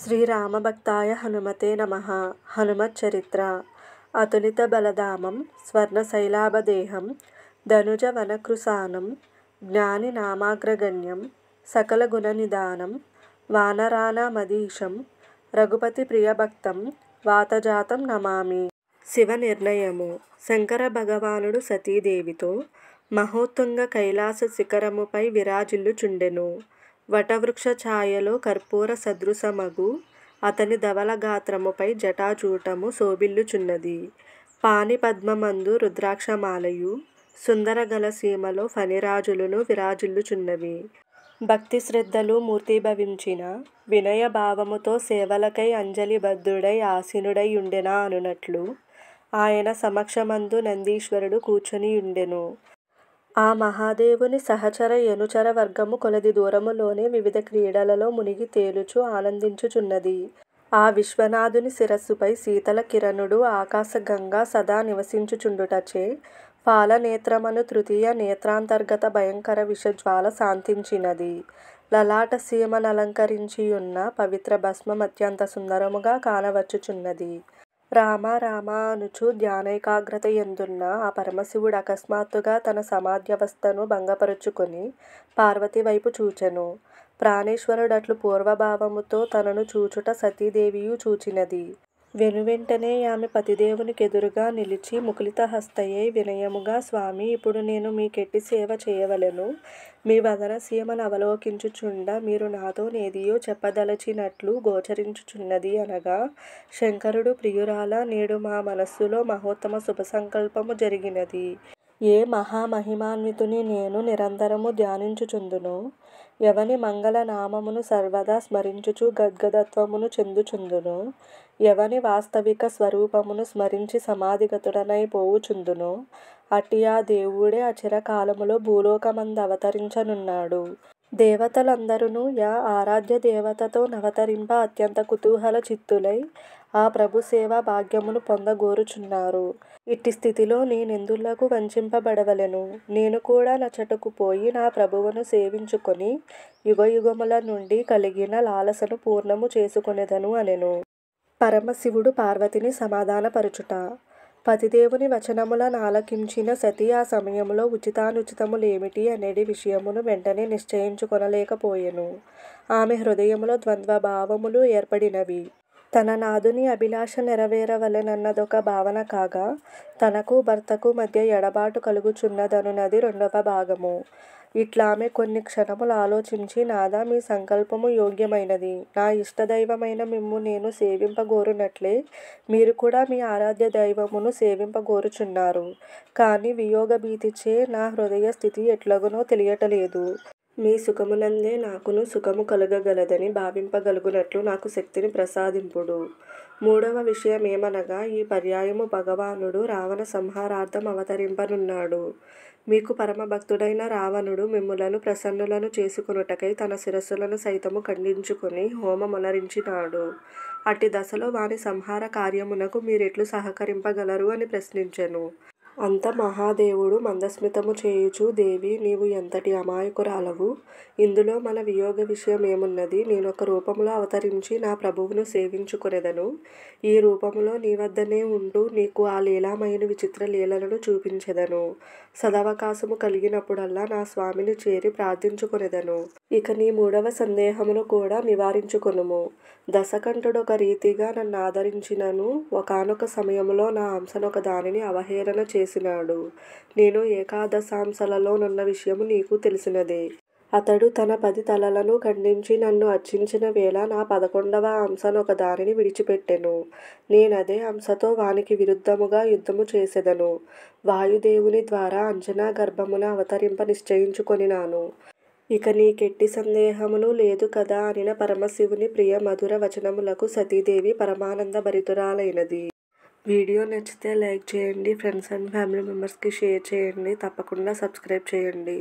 శ్రీరామభక్తాయ హనుమతే నమః. హనుమచ్చరిత్ర. అతులిత బలధామం స్వర్ణశైలాభదేహం ధనుజవనకృశానం జ్ఞానినామాగ్రగణ్యం సకలగుణనిధానం వానరాణమధీశం రఘుపతిప్రియభక్తం వాతజాతం నమామి. శివ నిర్ణయము. శంకర భగవానుడు సతీదేవితో మహోత్తుంగ కైలాస శిఖరముపై విరాజిల్లుచుండెను. వటవృక్ష ఛాయలో కర్పూర సదృశమగు అతని ధవళ గాత్రముపై జటాజూటము శోభిల్లుచున్నది. పాణిపద్మమందు రుద్రాక్షమాలయు సుందరగలసీమలో ఫణిరాజులును విరాజిల్లుచున్నవి. భక్తి శ్రద్ధలు మూర్తీభవించిన వినయభావముతో సేవలకై అంజలిబద్ధుడై ఆసీనుడై యుండెనా అనునట్లు ఆయన సమక్షమందు నందీశ్వరుడు కూర్చొనియుండెను. ఆ మహాదేవుని సహచర యనుచర వర్గము కొలది దూరములోనే వివిధ క్రీడలలో మునిగి తేలుచు ఆనందించుచున్నది. ఆ విశ్వనాథుని శిరస్సుపై శీతల కిరణుడు ఆకాశగంగా సదా నివసించుచుండుటచే ఫాలనేత్రమను తృతీయ నేత్రాంతర్గత భయంకర విషజ్వాల శాంతించినది. లలాట సీమనలంకరించియున్న పవిత్ర భస్మం అత్యంత సుందరముగా కానవచ్చుచున్నది. రామ రామ అనుచు ధ్యానైకాగ్రత యందున్న ఆ పరమశివుడు అకస్మాత్తుగా తన సమాధ్యవస్థను భంగపరుచుకొని పార్వతి వైపు చూచెను. ప్రాణేశ్వరుడట్లు పూర్వభావముతో తనను చూచుట సతీదేవియు చూచినది. వెనువెంటనే ఆమె పతిదేవునికెదురుగా నిలిచి ముకుళితహస్తయై వినయముగా స్వామీ, ఇప్పుడు నేను మీకెట్టి సేవ చేయవలెను? మీ వదన సీమను అవలోకించుచుండ మీరు నాతో నేదియో చెప్పదలచినట్లు గోచరించుచున్నది అనగా, శంకరుడు ప్రియురాలా, నేడు మా మనస్సులో మహోత్తమ శుభసంకల్పము జరిగినది. ఏ మహామహిమాన్వితుని నేను నిరంతరము ధ్యానించుచుందునో, ఎవని మంగళనామమును సర్వదా స్మరించుచు గద్గదత్వమును చెందుచుందునో, ఎవని వాస్తవిక స్వరూపమును స్మరించి సమాధిగతుడనై పోవుచుందునో, అట్టి ఆ దేవుడే అచిరకాలములో భూలోకమందవతరించనున్నాడు. దేవతలందరును యా ఆరాధ్య దేవతతో నవతరింప అత్యంత కుతూహల చిత్తులై ఆ ప్రభు సేవా భాగ్యమును పొందగోరుచున్నారు. ఇట్టి స్థితిలో నేనెందులకు వంచింపబడవలెను? నేను కూడా నచటకు పోయి నా ప్రభువును సేవించుకొని యుగయుగముల నుండి కలిగిన లాలసను పూర్ణము చేసుకొనెదను అనెను. పరమశివుడు పార్వతిని సమాధానపరచుట. పతిదేవుని వచనముల నాలకించిన సతి ఆ సమయములో ఉచితానుచితములేమిటి అనెడి విషయమును వెంటనే నిశ్చయించుకొనలేకపోయెను. ఆమె హృదయములో ద్వంద్వభావములు ఏర్పడినవి. తన నాథుని అభిలాష నెరవేరవలెనన్నదొక భావన కాగా, తనకు భర్తకు మధ్య ఎడబాటు కలుగుచున్నదనునది రెండవ భాగము. ఇట్లామె కొన్ని క్షణములు ఆలోచించి, నాథా, మీ సంకల్పము యోగ్యమైనది. నా ఇష్టదైవమైన మిమ్ము నేను సేవింపగోరునట్లే మీరు కూడా మీ ఆరాధ్య దైవమును సేవింపగోరుచున్నారు. కాని వియోగభీతిచే నా హృదయ స్థితి ఎట్లగునో తెలియటలేదు. మీ సుఖమునందే నాకును సుఖము కలుగగలదని భావింపగలుగునట్లు నాకు శక్తిని ప్రసాదింపుడు. మూడవ విషయమేమనగా, ఈ పర్యాయము భగవానుడు రావణ సంహారార్థం అవతరింపనున్నాడు. మీకు పరమభక్తుడైన రావణుడు మిమ్ములను ప్రసన్నులను చేసుకొనుటకై తన శిరస్సులను సైతము ఖండించుకొని హోమమొనరించినాడు. అట్టి దశలో వాని సంహార కార్యమునకు మీరెట్లు సహకరింపగలరు అని ప్రశ్నించెను. అంత మహాదేవుడు మందస్మితము చేయుచు, దేవీ, నీవు ఎంతటి అమాయకురాలవు! ఇందులో మన వియోగ విషయమేమున్నది? నేనొక రూపములో అవతరించి నా ప్రభువును సేవించుకొనెదను. ఈ రూపములో నీ వద్దనే ఉంటూ నీకు ఆ లీలామయుని విచిత్ర లీలలను చూపించెదను. సదవకాశము కలిగినప్పుడల్లా నా స్వామిని చేరి ప్రార్థించుకొనెదను. ఇక నీ మూడవ సందేహమును కూడా నివారించుకొనుము. దశకంఠుడొక రీతిగా నన్నాదరించినను ఒకానొక సమయములో నా అంశనొక దానిని అవహేళన చేసినాడు. నేను ఏకాదశాంశలలోనున్న విషయము నీకు తెలిసినదే. అతడు తన 10 తలలను ఖండించి నన్ను అర్చించిన వేళ నా 11వ అంశనొక దానిని విడిచిపెట్టెను. నేనదే అంశతో వానికి విరుద్ధముగా యుద్ధము చేసెదను. వాయుదేవుని ద్వారా అంజనా గర్భమున అవతరింప నిశ్చయించుకొనినాను. ఇక నీకెట్టి సందేహమును లేదు కదా అనిన పరమశివుని ప్రియ మధుర వచనములకు సతీదేవి పరమానంద భరితురాలైనది. వీడియో నచ్చితే లైక్ చేయండి, ఫ్రెండ్స్ అండ్ ఫ్యామిలీ మెంబర్స్కి షేర్ చేయండి, తప్పకుండా సబ్స్క్రైబ్ చేయండి.